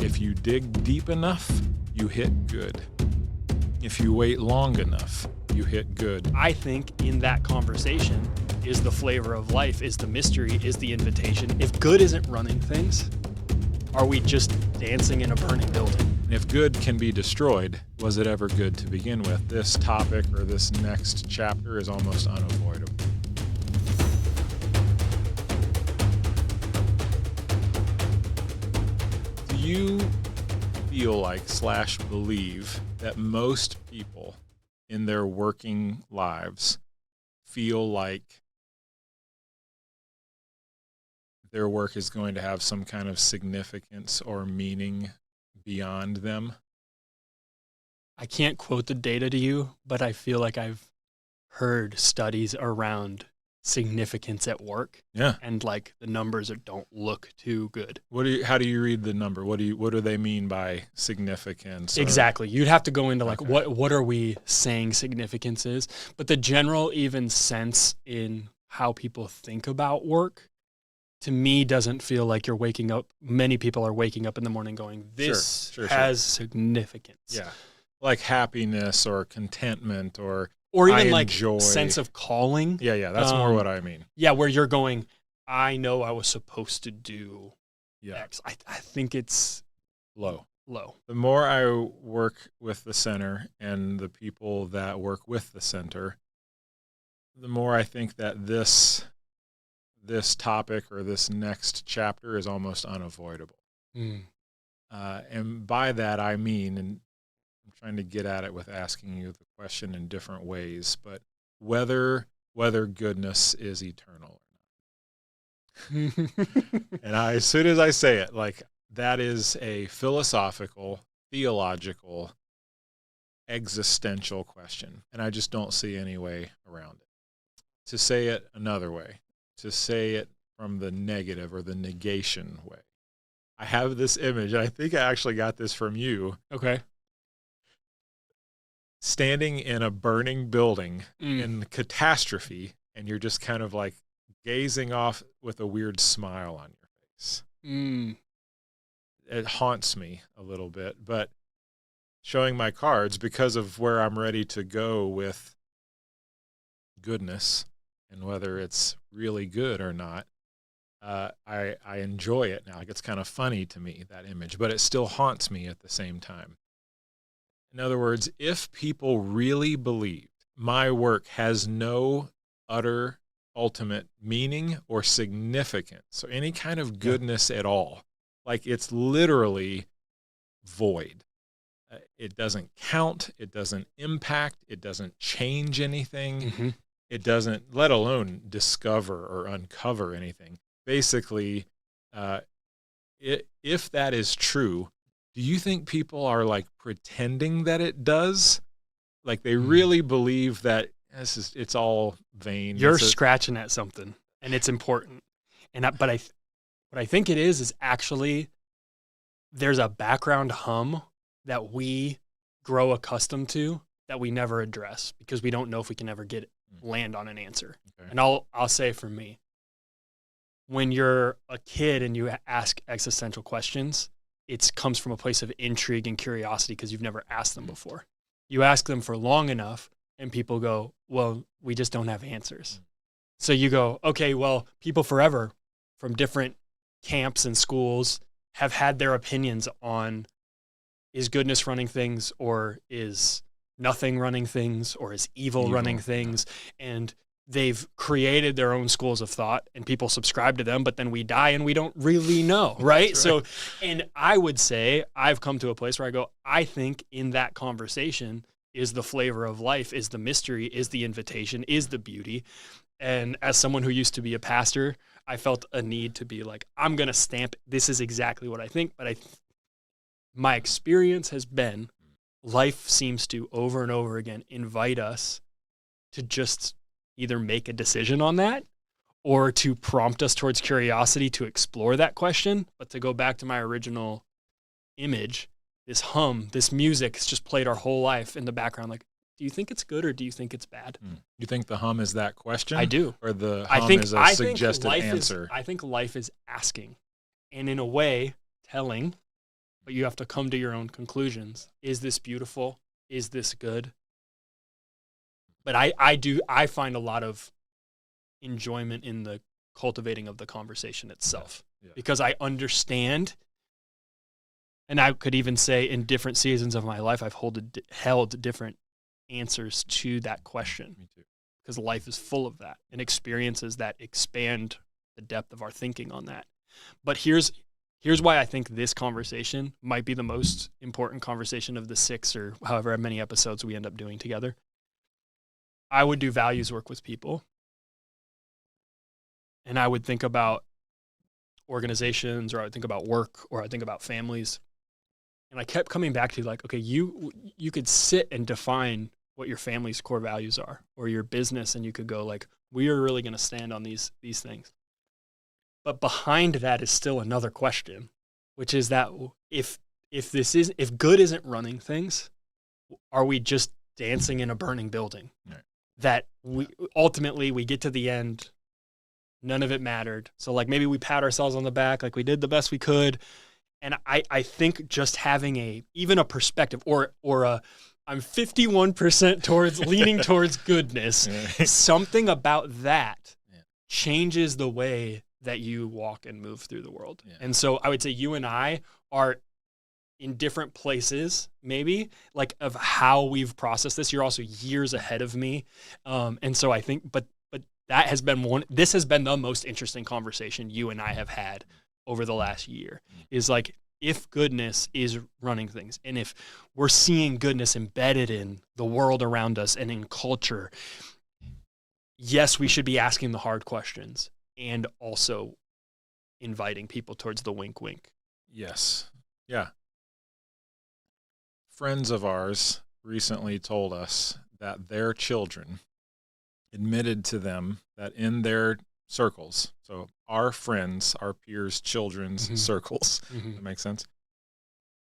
If you dig deep enough, you hit good. If you wait long enough, you hit good. I think in that conversation is the flavor of life, is the mystery, is the invitation. If good isn't running things, are we just dancing in a burning building? And if good can be destroyed, was it ever good to begin with? This topic or this next chapter is almost unavoidable. Do you feel like / believe that most people in their working lives feel like their work is going to have some kind of significance or meaning beyond them? I can't quote the data to you, but I feel like I've heard studies around significance at work. Yeah. And like the numbers don't look too good. How do you read the number? What do they mean by significance? Exactly. You'd have to go into like, what are we saying significance is? But the general even sense in how people think about work, to me, doesn't feel like you're waking up. Many people are waking up in the morning going, this has significance. Yeah. Like happiness or contentment or even like sense of calling. Yeah. That's more what I mean. Yeah. Where you're going, I know I was supposed to do X. I think it's low. The more I work with the center and the people that work with the center, the more I think that this topic or this next chapter is almost unavoidable. And by that I mean, and I'm trying to get at it with asking you the question in different ways, but whether goodness is eternal or not. And as soon as I say it, like, that is a philosophical, theological, existential question, and I just don't see any way around it. To say it another way, to say it from the negative or the negation way. I have this image, and I think I actually got this from you. Okay. Standing in a burning building in catastrophe, and you're just kind of like gazing off with a weird smile on your face. It haunts me a little bit, but showing my cards because of where I'm ready to go with goodness and whether it's really good or not, I enjoy it now. It gets kind of funny to me, that image, but it still haunts me at the same time. In other words, if people really believed my work has no utter ultimate meaning or significance or any kind of goodness at all, like it's literally void. It doesn't count. It doesn't impact. It doesn't change anything. It doesn't, let alone discover or uncover anything. Basically, if that is true, do you think people are like pretending that it does? Like they really believe that it's all vain. You're scratching at something, and it's important. But what I think it is actually there's a background hum that we grow accustomed to that we never address because we don't know if we can ever land on an answer. Okay. And I'll say for me, when you're a kid and you ask existential questions, it comes from a place of intrigue and curiosity because you've never asked them before. You ask them for long enough and people go, well, we just don't have answers. So you go, okay, well, people forever from different camps and schools have had their opinions on, is goodness running things, or is nothing running things, or is evil running things? And they've created their own schools of thought and people subscribe to them, but then we die and we don't really know, right? So, and I would say I've come to a place where I go, I think in that conversation is the flavor of life, is the mystery, is the invitation, is the beauty. And as someone who used to be a pastor, I felt a need to be like, I'm going to stamp, this is exactly what I think. But my experience has been life seems to over and over again invite us to just either make a decision on that or to prompt us towards curiosity to explore that question. But to go back to my original image, this hum, this music has just played our whole life in the background. Like, do you think it's good or do you think it's bad? You think the hum is that question? I do. Or the hum is a suggested answer? I think life is asking, and in a way, telling but you have to come to your own conclusions. Is this beautiful? Is this good? But I find a lot of enjoyment in the cultivating of the conversation itself, because I understand. And I could even say in different seasons of my life, I've held different answers to that question. Me too. Because life is full of that and experiences that expand the depth of our thinking on that. But here's why I think this conversation might be the most important conversation of the 6 or however many episodes we end up doing together. I would do values work with people. And I would think about organizations, or I would think about work, or I would think about families. And I kept coming back to like, okay, you could sit and define what your family's core values are, or your business, and you could go like, we are really going to stand on these things. But behind that is still another question, which is that if good isn't running things, are we just dancing in a burning building? Right. That we ultimately we get to the end, none of it mattered. So like maybe we pat ourselves on the back, like we did the best we could. And I think just having even a perspective or I'm 51% towards leaning towards goodness, something about that changes the way that you walk and move through the world. Yeah. And so I would say you and I are in different places, maybe, like of how we've processed this. You're also years ahead of me. And so I think, but this has been the most interesting conversation you and I have had over the last year, is like, if goodness is running things, and if we're seeing goodness embedded in the world around us and in culture, yes, we should be asking the hard questions and also inviting people towards the wink, wink. Yes. Yeah. Friends of ours recently told us that their children admitted to them that in their circles, so our friends, our peers' children's circles, that makes sense,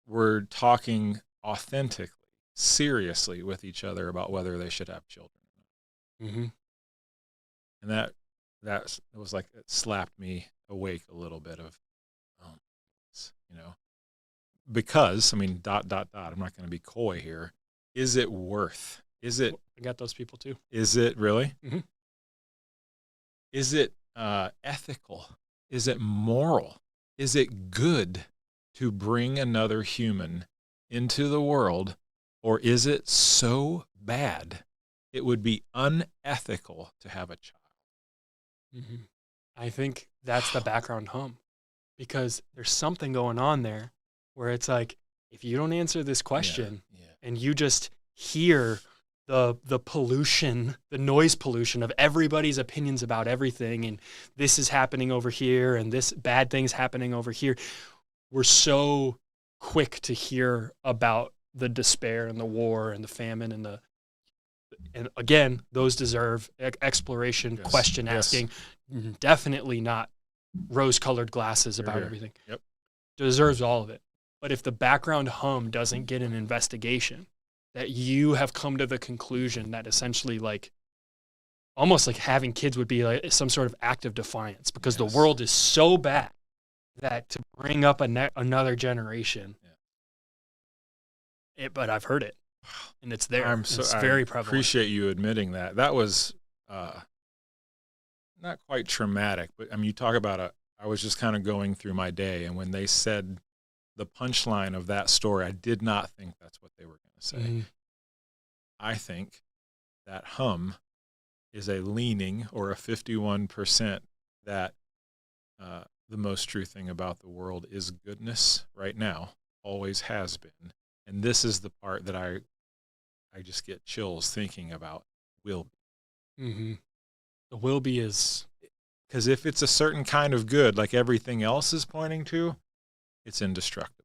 we're talking authentically, seriously with each other about whether they should have children or not. And that was like, it slapped me awake a little bit of, because, I mean, ... I'm not going to be coy here. Is it I got those people too. Is it really? Mm-hmm. Is it ethical? Is it moral? Is it good to bring another human into the world? Or is it so bad it would be unethical to have a child? I think that's the background hum, because there's something going on there where it's like, if you don't answer this question and you just hear the pollution, the noise pollution of everybody's opinions about everything, and this is happening over here and this bad thing's happening over here, we're so quick to hear about the despair and the war and the famine and again, those deserve exploration, question asking, definitely not rose-colored glasses about everything. Yep. Deserves all of it. But if the background hum doesn't get an investigation, that you have come to the conclusion that essentially like almost like having kids would be like some sort of act of defiance, because the world is so bad that to bring up another generation, but I've heard it and it's there. It's very prevalent. I appreciate you admitting that. That was not quite traumatic, but I mean, you talk about I was just kind of going through my day, and when they said the punchline of that story, I did not think that's what they were going to say. I think that hum is a leaning, or a 51%, that the most true thing about the world is goodness right now, always has been. And this is the part that I just get chills thinking about will be. The will be is... Because if it's a certain kind of good, like everything else is pointing to, it's indestructible.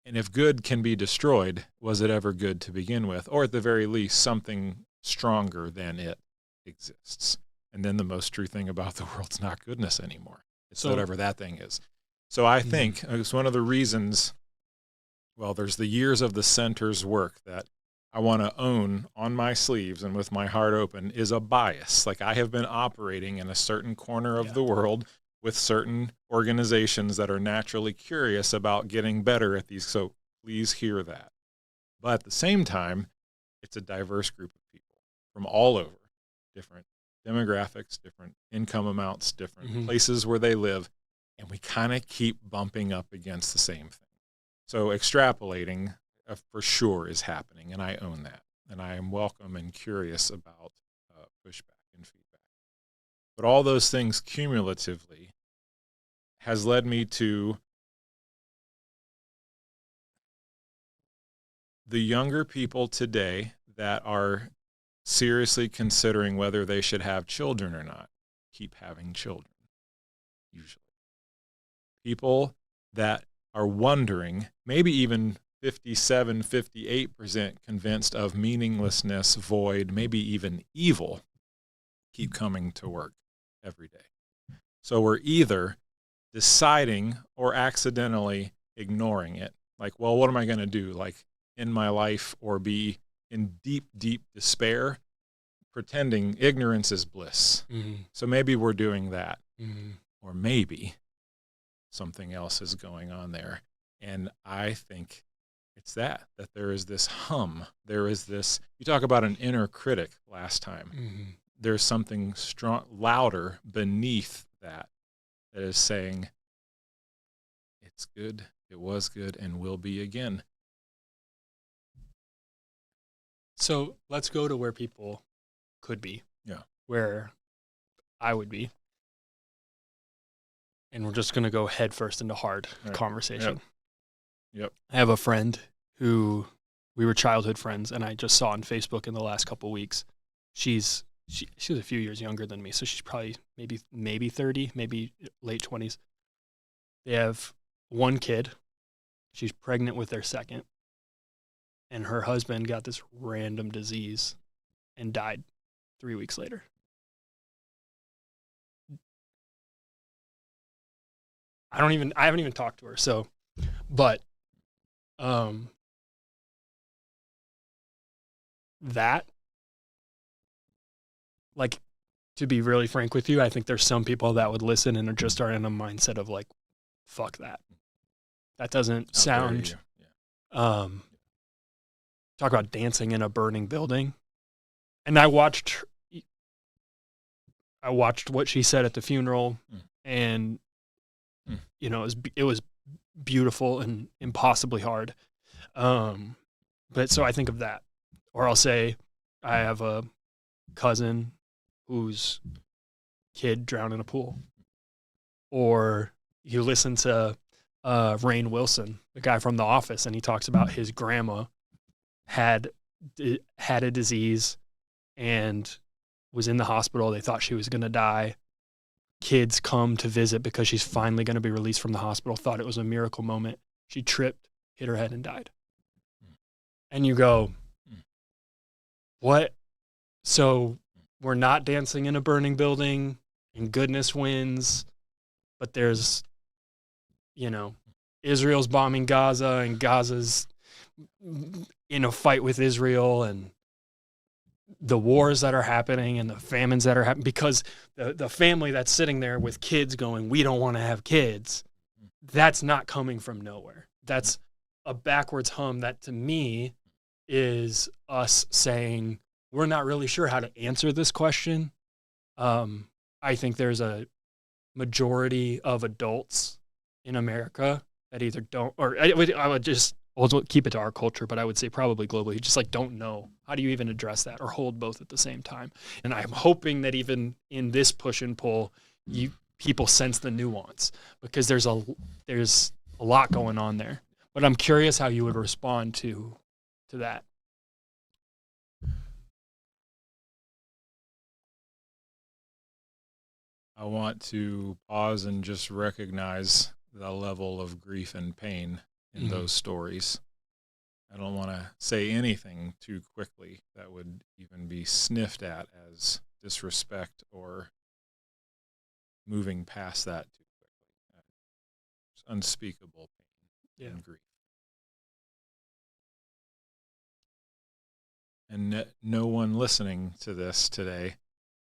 And if good can be destroyed, was it ever good to begin with? Or at the very least, something stronger than it exists. And then the most true thing about the world's not goodness anymore. It's whatever that thing is. So I think it's one of the reasons, well, there's the years of the center's work that I want to own on my sleeves and with my heart open, is a bias. Like, I have been operating in a certain corner of the world with certain organizations that are naturally curious about getting better at these. So please hear that. But at the same time, it's a diverse group of people from all over, different demographics, different income amounts, different places where they live. And we kind of keep bumping up against the same thing. So extrapolating for sure is happening, and I own that. And I am welcome and curious about pushback and feedback. But all those things cumulatively has led me to the younger people today that are seriously considering whether they should have children or not keep having children, usually. People that are wondering, maybe even 57, 58% convinced of meaninglessness, void, maybe even evil, keep coming to work every day. So we're either deciding or accidentally ignoring it. Like, well, what am I going to do? Like, in my life, or be in deep, deep despair, pretending ignorance is bliss. So maybe we're doing that. Or maybe something else is going on there. And I think it's that there is this hum. There is this, you talk about an inner critic last time. There's something strong, louder beneath that is saying, it's good, it was good, and will be again. So let's go to where people could be. Yeah. Where I would be. And we're just going to go head first into hard conversation. Yep. I have a friend who we were childhood friends, and I just saw on Facebook in the last couple of weeks. She was a few years younger than me, so she's probably maybe 30, maybe late 20s. They have one kid. She's pregnant with their second. And her husband got this random disease and died 3 weeks later. I haven't even talked to her. So, but, that, like, to be really frank with you, I think there's some people that would listen and just are in a mindset of like, fuck that. That doesn't sound, talk about dancing in a burning building. And I watched what she said at the funeral, and you know, it was beautiful and impossibly hard. But so I think of that, or I'll say I have a cousin whose kid drowned in a pool, or you listen to Rainn Wilson, the guy from The Office, and he talks about his grandma had a disease and was in the hospital. They thought she was going to die. Kids come to visit because she's finally going to be released from the hospital, thought it was a miracle moment. She tripped, hit her head, and died. And you go, what? So we're not dancing in a burning building and goodness wins, but there's, you know, Israel's bombing Gaza and Gaza's in a fight with Israel, and the wars that are happening and the famines that are happening, because the family that's sitting there with kids going, we don't want to have kids, that's not coming from nowhere. That's a backwards hum that to me is us saying, we're not really sure how to answer this question. I think there's a majority of adults in America that either don't, or I'll keep it to our culture, but I would say probably globally, just like don't know. How do you even address that or hold both at the same time? And I'm hoping that even in this push and pull, people sense the nuance, because there's a lot going on there. But I'm curious how you would respond to that. I want to pause and just recognize the level of grief and pain in those stories. I don't want to say anything too quickly that would even be sniffed at as disrespect or moving past that too quickly. It's unspeakable pain and grief. And no one listening to this today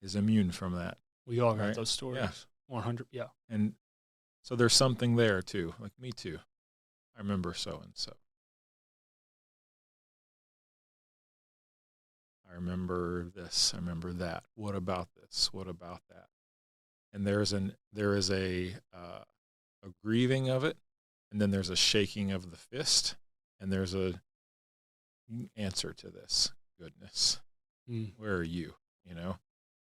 is immune from that. We all got those stories. Yeah. 100. Yeah. And so there's something there too. Like, me too. I remember so and so. I remember this. I remember that. What about this? What about that? And there is a grieving of it, and then there's a shaking of the fist, and there's a answer to this. Goodness, where are you? You know,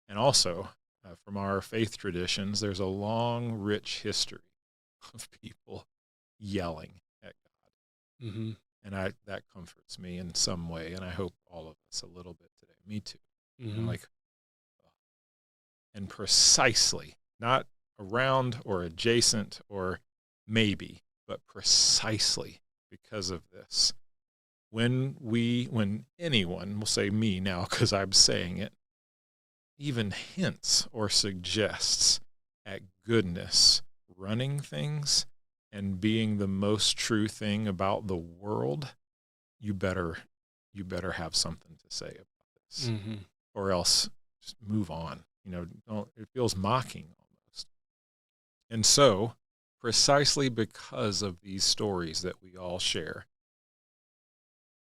and also from our faith traditions, there's a long, rich history of people yelling at God, and that comforts me in some way, and I hope all of us a little bit today. Me too. You know, like, and precisely, not around or adjacent or maybe, but precisely because of this, when anyone, will say me now because I'm saying it, even hints or suggests at goodness running things and being the most true thing about the world, you better have something to say about this, or else just move on. You know, it feels mocking almost. And so, precisely because of these stories that we all share,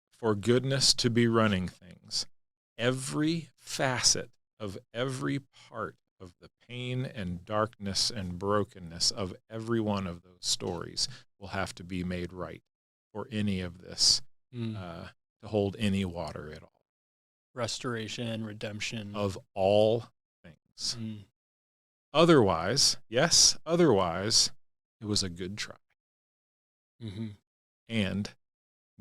for goodness to be running things, every facet of every part of the pain and darkness and brokenness of every one of those stories will have to be made right for any of this to hold any water at all. Restoration, redemption. Of all things. Otherwise, it was a good try. And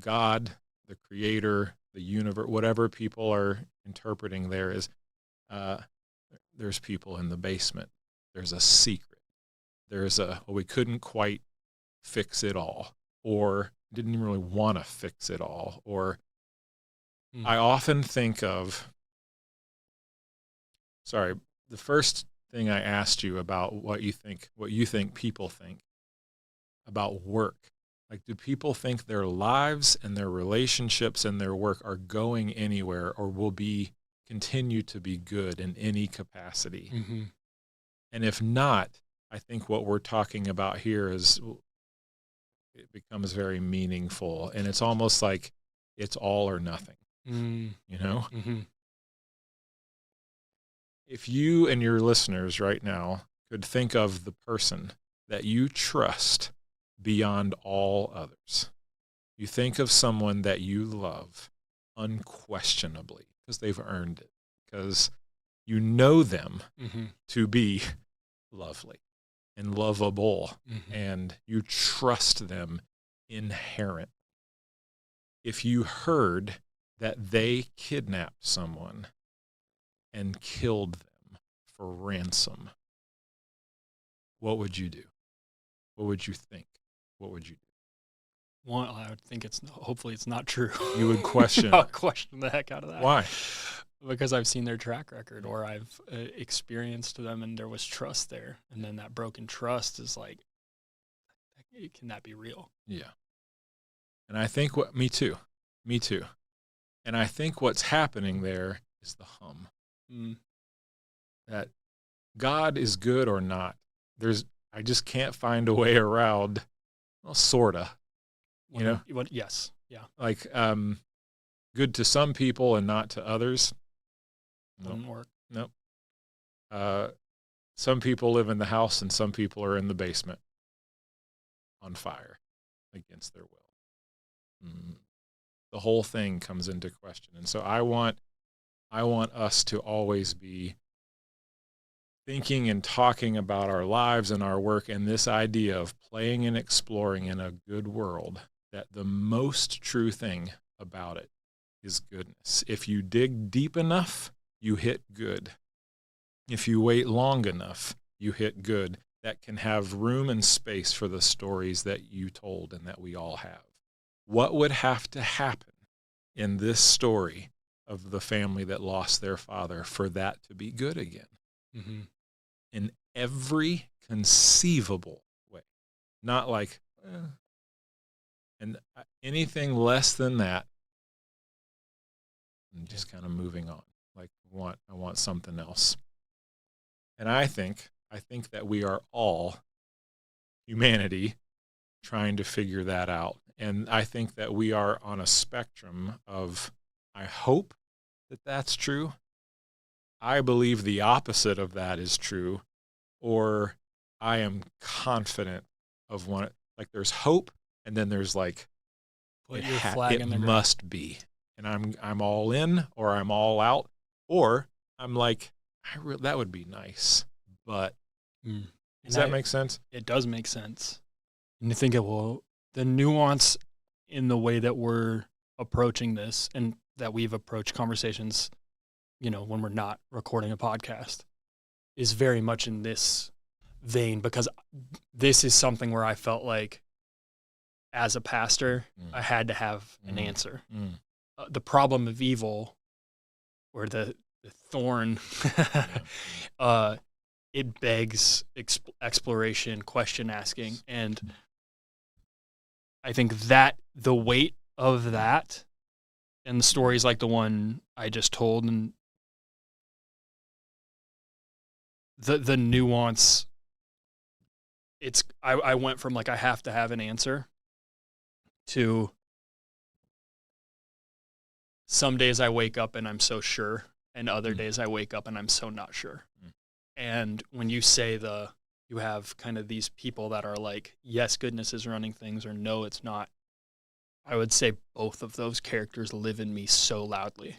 God, the creator, the universe, whatever people are interpreting there is, there's people in the basement. There's a secret. There's we couldn't quite fix it all, or didn't really want to fix it all. Or I often think of, the first thing I asked you about what you think people think about work. Like, do people think their lives and their relationships and their work are going anywhere or will continue to be good in any capacity? And if not, I think what we're talking about here it becomes very meaningful, and it's almost like it's all or nothing, you know? If you and your listeners right now could think of the person that you trust beyond all others, you think of someone that you love unquestionably because they've earned it, because you know them to be lovely and lovable, and you trust them inherently. If you heard that they kidnapped someone and killed them for ransom, what would you do? What would you think? What would you do? One, I would think hopefully it's not true. You would question I'll question the heck out of that. Why? Because I've seen their track record, or I've experienced them, and there was trust there. And then that broken trust is like, can that be real? Yeah. And I think me too. And I think what's happening there is the hum. That God is good or not. I just can't find a way around, well, sorta, you know? Yes. Yeah. Like, good to some people and not to others. Wouldn't work. Nope. Some people live in the house and some people are in the basement on fire against their will. The whole thing comes into question. And so I want us to always be thinking and talking about our lives and our work and this idea of playing and exploring in a good world, that the most true thing about it is goodness. If you dig deep enough, you hit good. If you wait long enough, you hit good. That can have room and space for the stories that you told and that we all have. What would have to happen in this story of the family that lost their father for that to be good again? In every conceivable way. Not like, and anything less than that, I'm just kind of moving on. Like, I want something else. And I think I think that we are all humanity trying to figure that out. And I think that we are on a spectrum of, I hope that that's true. I believe the opposite of that is true, or I am confident of one. Like there's hope, and then there's like, Put your flag in the ground. Must be. And I'm all in, or I'm all out, or I'm like, that would be nice. But does that make sense? It does make sense. And you think the nuance in the way that we're approaching this and that we've approached conversations, when we're not recording a podcast, is very much in this vein, because this is something where I felt like as a pastor, I had to have an answer. The problem of evil, or the thorn, it begs exploration, question asking. And I think that the weight of that and the stories like the one I just told, and the nuance, I went from like, I have to have an answer, to some days I wake up and I'm so sure, and other days I wake up and I'm so not sure. And when you say you have kind of these people that are like, yes, goodness is running things, or no, it's not, I would say both of those characters live in me so loudly.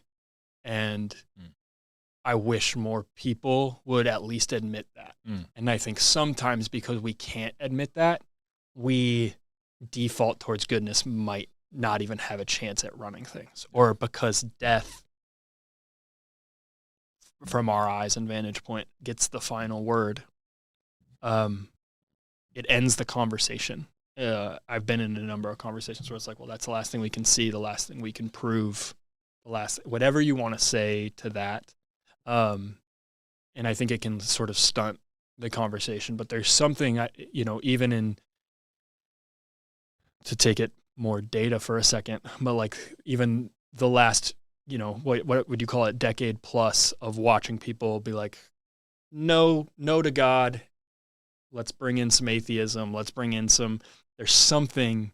And I wish more people would at least admit that. And I think sometimes because we can't admit that, we default towards goodness might not even have a chance at running things, or because death, from our eyes and vantage point, gets the final word. It ends the conversation. I've been in a number of conversations where it's like, well, that's the last thing we can see, the last thing we can prove, whatever you want to say to that. And I think it can sort of stunt the conversation, but there's something, even in, to take it more data for a second, but like even the last, what would you call it, decade plus of watching people be like, no to God, let's bring in some atheism, there's something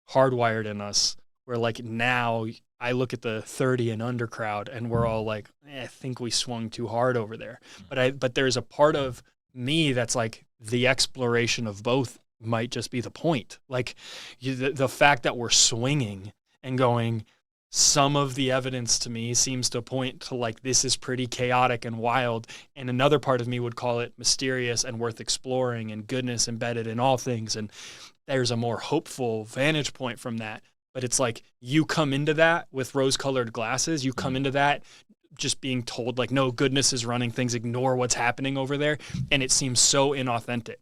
hardwired in us where like now I look at the 30 and under crowd and we're all like, I think we swung too hard over there. But there's a part of me that's like, the exploration of both might just be the point. Like the fact that we're swinging and going, some of the evidence to me seems to point to like, this is pretty chaotic and wild. And another part of me would call it mysterious and worth exploring, and goodness embedded in all things. And there's a more hopeful vantage point from that. But it's like, you come into that with rose-colored glasses. You come into that just being told like, no, goodness is running things, ignore what's happening over there. And it seems so inauthentic.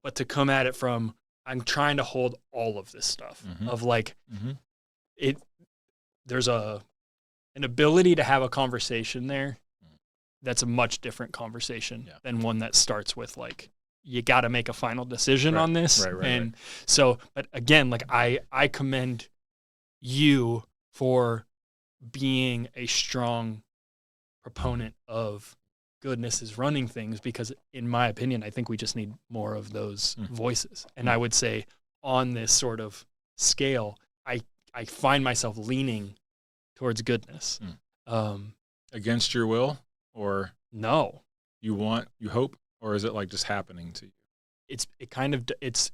But to come at it from, I'm trying to hold all of this stuff of like, there's an ability to have a conversation there that's a much different conversation than one that starts with like, you got to make a final decision on this. Right. So, but again, like I commend you for being a strong proponent of goodness is running things, because in my opinion, I think we just need more of those voices. And I would say on this sort of scale, I find myself leaning towards goodness. Against your will, or no? You hope, or is it like just happening to you? It's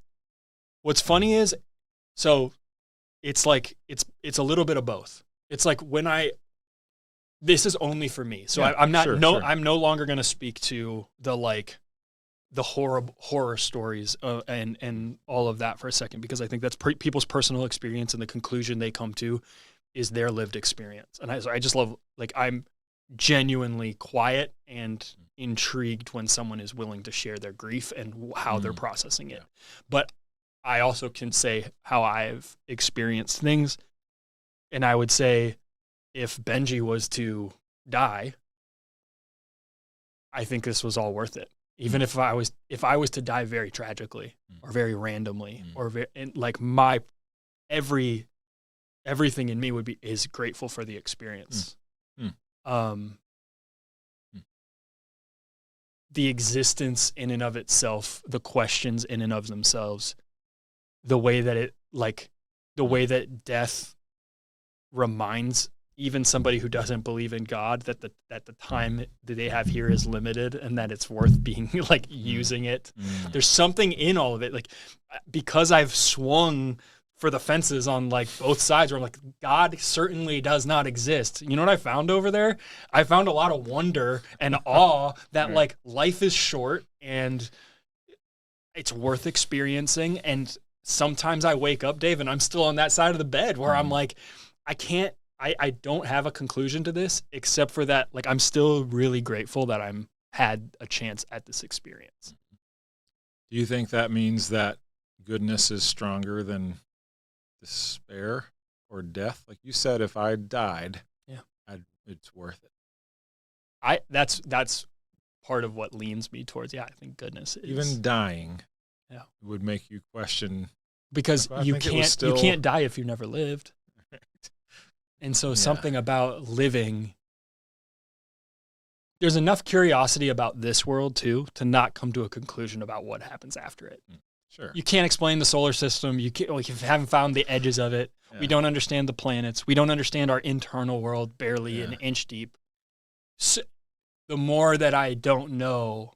what's funny is, so it's like, it's a little bit of both. It's like this is only for me. So I'm no longer going to speak to the horror stories and all of that for a second, because I think that's people's personal experience, and the conclusion they come to is their lived experience. And I just love, like, I'm genuinely quiet and intrigued when someone is willing to share their grief and how they're processing it. But I also can say how I've experienced things. And I would say, if Benji was to die, I think this was all worth it. Even if I was to die very tragically or very randomly, and like everything in me is grateful for the experience. the existence in and of itself, the questions in and of themselves, the way that the way that death reminds even somebody who doesn't believe in God that the time that they have here is limited and that it's worth being like using it. There's something in all of it, like, because I've swung for the fences on like both sides where I'm like, God certainly does not exist. You know what I found over there? I found a lot of wonder and awe that like life is short and it's worth experiencing. And sometimes I wake up, Dave, and I'm still on that side of the bed where I'm like, I don't have a conclusion to this except for that. Like, I'm still really grateful that I'm had a chance at this experience. Do you think that means that goodness is stronger than despair or death? Like you said, if I died, it's worth it. That's part of what leans me towards. Yeah, I think goodness is, even dying would make you question, because you can't die if you never lived. And so something about living, there's enough curiosity about this world too to not come to a conclusion about what happens after it. Sure. You can't explain the solar system. You haven't found the edges of it. Yeah. We don't understand the planets. We don't understand our internal world barely an inch deep. So the more that I don't know,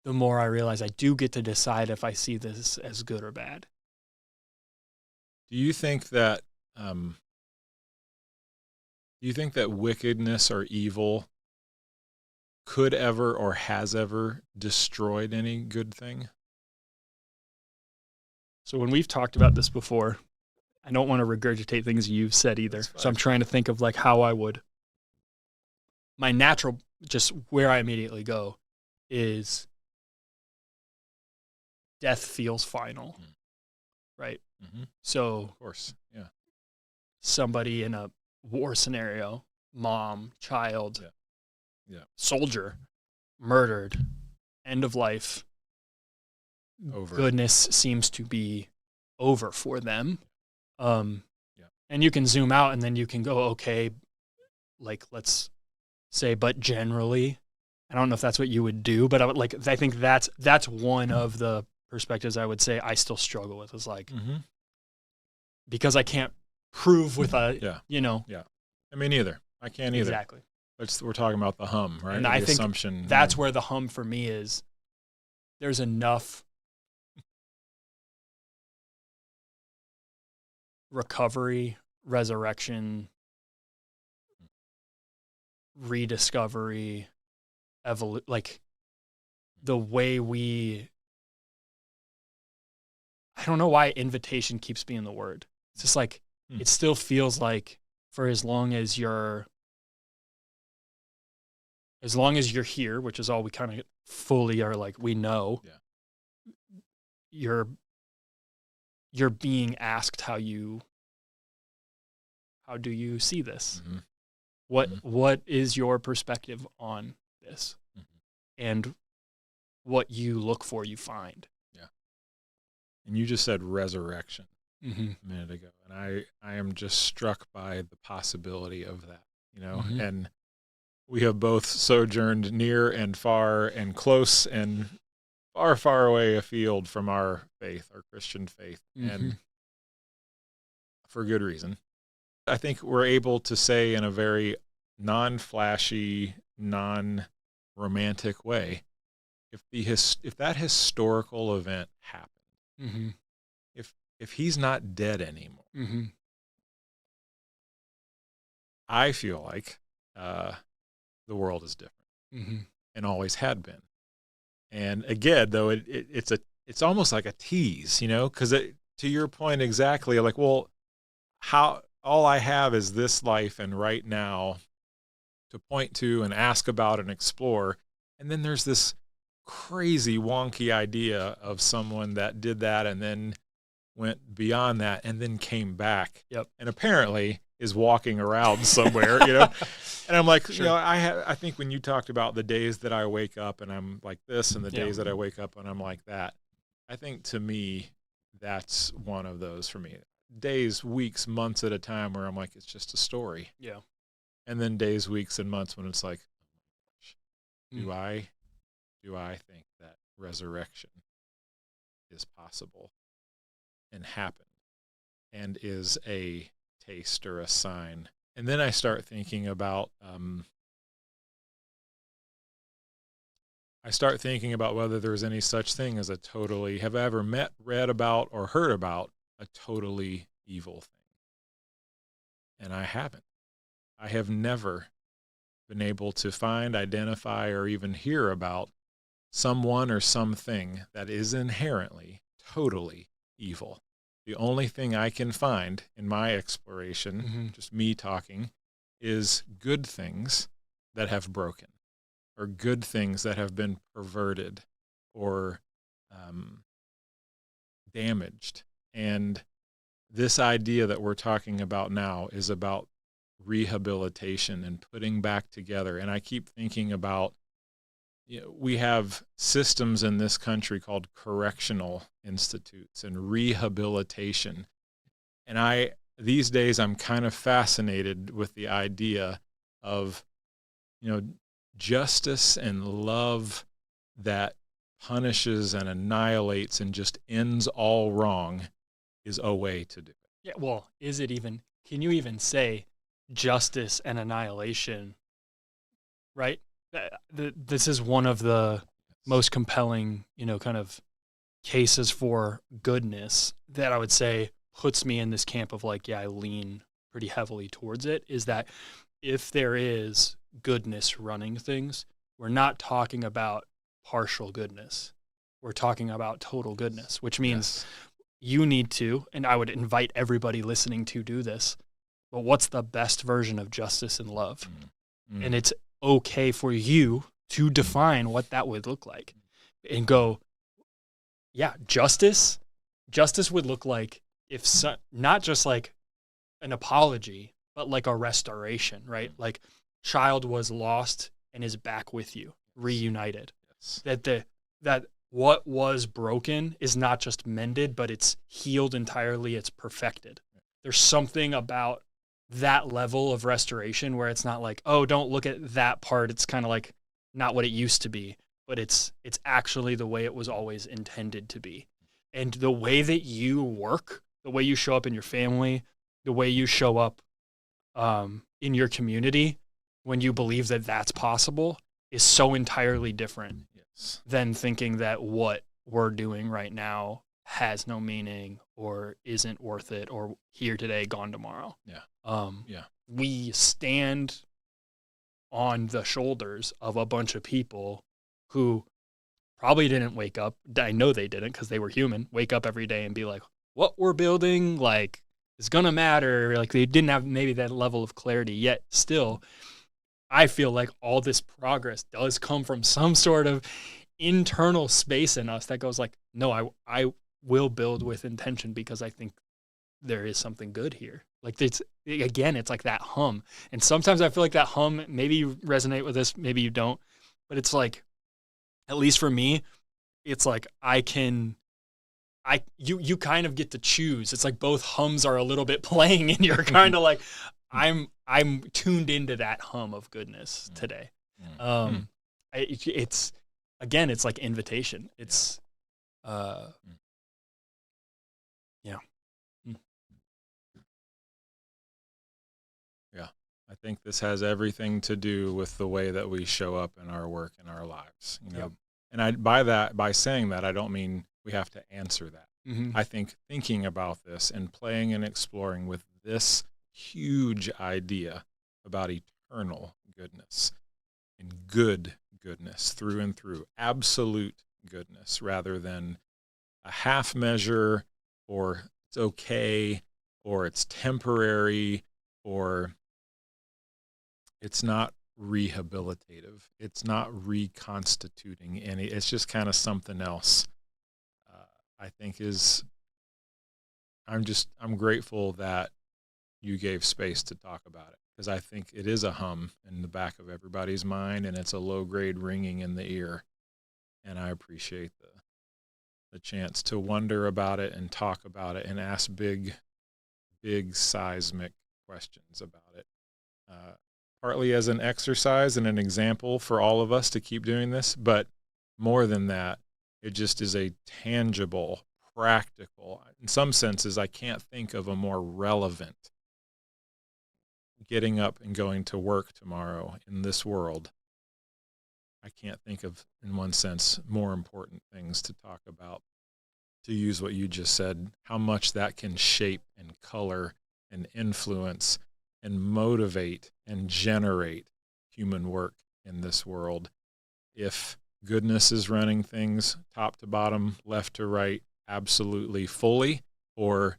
the more I realize I do get to decide if I see this as good or bad. Do you think that wickedness or evil could ever or has ever destroyed any good thing? So when we've talked about this before, I don't want to regurgitate things you've said either. So I'm trying to think of like how I would. My natural, just where I immediately go, is death feels final, right? Mm-hmm. So, of course, yeah. Somebody in a war scenario, mom, child, soldier, murdered, end of life. Over. Goodness seems to be over for them. And you can zoom out and then you can go, okay, like let's say, but generally, I don't know if that's what you would do, but I think that's one of the perspectives I would say I still struggle with, is like, because I can't prove with you know. Yeah. I mean, either. I can't either. Exactly. We're talking about the hum, right? And the I think assumption. That's where the hum for me is. There's enough recovery, resurrection, rediscovery, like the way I don't know why invitation keeps being the word. It's just like, it still feels like for as long as you're here, which is all we kind of fully are like, we know, you're being asked how do you see this? What is your perspective on this? And what you look for, you find. Yeah. And you just said resurrection a minute ago. And I am just struck by the possibility of that, you know, and we have both sojourned near and far and close and far, far away afield from our faith, our Christian faith, and for good reason. I think we're able to say in a very non-flashy, non-romantic way, if that historical event happened, if he's not dead anymore, I feel like the world is different and always had been. And again, though, it's almost like a tease, you know, because to your point exactly, like, well, all I have is this life and right now to point to and ask about and explore. And then there's this crazy wonky idea of someone that did that and then went beyond that and then came back. And apparently is walking around somewhere, you know. And I'm like, you know, I think when you talked about the days that I wake up and I'm like this and the days that I wake up and I'm like that, I think to me that's one of those for me. Days, weeks, months at a time where I'm like, it's just a story. Yeah. And then days, weeks, and months when it's like, do do I think that resurrection is possible and happened and is a taste or a sign. And then I start thinking about whether there's any such thing as have I ever met, read about, or heard about a totally evil thing? And I haven't. I have never been able to find, identify, or even hear about someone or something that is inherently totally evil. The only thing I can find in my exploration, just me talking, is good things that have broken, or good things that have been perverted or damaged. And this idea that we're talking about now is about rehabilitation and putting back together. And I keep thinking about, we have systems in this country called correctional institutes and rehabilitation. And these days I'm kind of fascinated with the idea of, justice and love that punishes and annihilates and just ends all wrong is a way to do it. Yeah, well, can you even say justice and annihilation, right? This is one of the most compelling, kind of cases for goodness that I would say puts me in this camp of like, yeah, I lean pretty heavily towards it, is that if there is goodness running things, we're not talking about partial goodness. We're talking about total goodness, which means you need to, and I would invite everybody listening to do this, but what's the best version of justice and love? And it's okay for you to define what that would look like and go, yeah, justice would look like not just like an apology, but like a restoration, right? Like child was lost and is back with you, reunited. Yes. That what was broken is not just mended, but it's healed entirely. It's perfected. There's something about that level of restoration where it's not like, oh, don't look at that part. It's kind of like not what it used to be, but it's actually the way it was always intended to be. And the way that you work, the way you show up in your family, the way you show up in your community, when you believe that that's possible, is so entirely different than thinking that what we're doing right now has no meaning or isn't worth it or here today, gone tomorrow. We stand on the shoulders of a bunch of people who probably didn't wake up. I know they didn't because they were human. Wake up every day and be like, what we're building, like, is going to matter. Like, they didn't have maybe that level of clarity yet. Still, I feel like all this progress does come from some sort of internal space in us that goes like, no, I will build with intention because I think there is something good here. Like, it's like that hum. And sometimes I feel like that hum, maybe you resonate with this, maybe you don't, but it's like, at least for me, it's like you kind of get to choose. It's like both hums are a little bit playing and you're kind of like, I'm tuned into that hum of goodness today. It's like invitation. It's, Yeah. I think this has everything to do with the way that we show up in our work and our lives, And by saying that, I don't mean we have to answer that. I think thinking about this and playing and exploring with this huge idea about eternal goodness and goodness through and through, absolute goodness rather than a half measure or it's okay or it's temporary or it's not rehabilitative. It's not reconstituting any. It's just kind of something else. I think I'm grateful that you gave space to talk about it because I think it is a hum in the back of everybody's mind and it's a low grade ringing in the ear. And I appreciate the chance to wonder about it and talk about it and ask big seismic questions about it. Partly as an exercise and an example for all of us to keep doing this, but more than that, it just is a tangible, practical. In some senses, I can't think of a more relevant getting up and going to work tomorrow in this world. I can't think of, in one sense, more important things to talk about. To use what you just said, how much that can shape and color and influence and motivate and generate human work in this world. If goodness is running things top to bottom, left to right, absolutely fully, or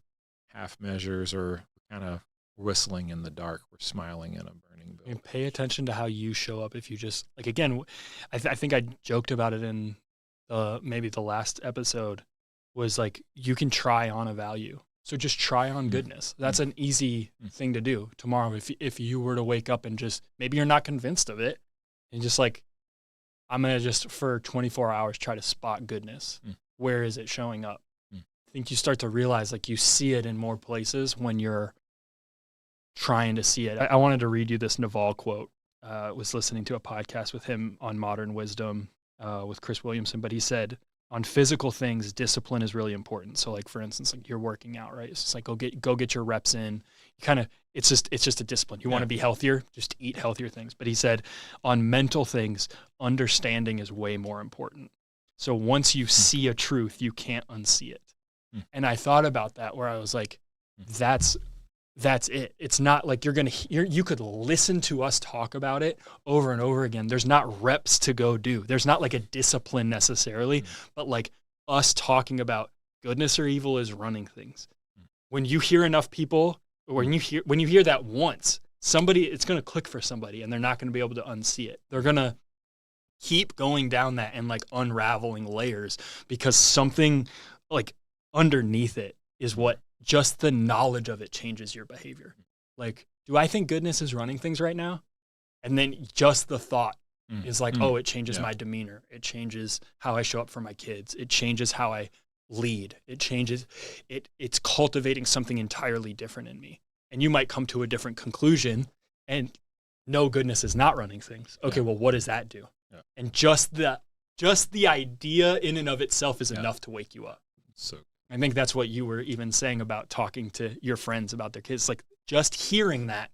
half measures, or kind of whistling in the dark, we're smiling in a burning building. And pay attention to how you show up. If you just, like, again, I think I joked about it in maybe the last episode, was like, you can try on a value. So just try on goodness. That's an easy thing to do tomorrow. If you were to wake up and just, maybe you're not convinced of it, and just like, I'm going to just for 24 hours try to spot goodness. Where is it showing up? I think you start to realize, like, you see it in more places when you're trying to see it. I wanted to read you this Naval quote. I was listening to a podcast with him on modern wisdom with Chris Williamson, but he said, on physical things, discipline is really important. So, like, for instance, like, you're working out, right? It's just like, go get your reps in. You kind of, it's just a discipline. You want to be healthier, just eat healthier things. But he said, on mental things, understanding is way more important. So once you see a truth, you can't unsee it. And I thought about that, where I was like, that's it. It's not like you could listen to us talk about it over and over again. There's not reps to go do. There's not like a discipline necessarily, but like us talking about goodness or evil is running things. When you hear enough people, or when you hear that once, it's going to click for somebody, and they're not going to be able to unsee it. They're going to keep going down that and like unraveling layers, because something like underneath it is what just the knowledge of it changes your behavior. Like, do I think goodness is running things right now? And then just the thought is like, oh, it changes my demeanor. It changes how I show up for my kids. It changes how I lead. It changes, it's cultivating something entirely different in me. And you might come to a different conclusion and no, goodness is not running things. Okay, well, what does that do? Yeah. And just the idea in and of itself is enough to wake you up. So I think that's what you were even saying about talking to your friends about their kids. Like, just hearing that,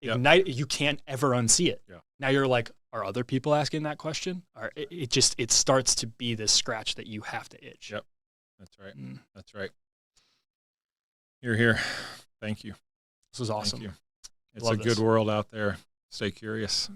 you can't ever unsee it. Yeah. Now you're like, are other people asking that question? Or it starts to be this scratch that you have to itch. Yep, that's right. That's right. You're here. Thank you. This was awesome. Thank you. It's a good world out there. Stay curious.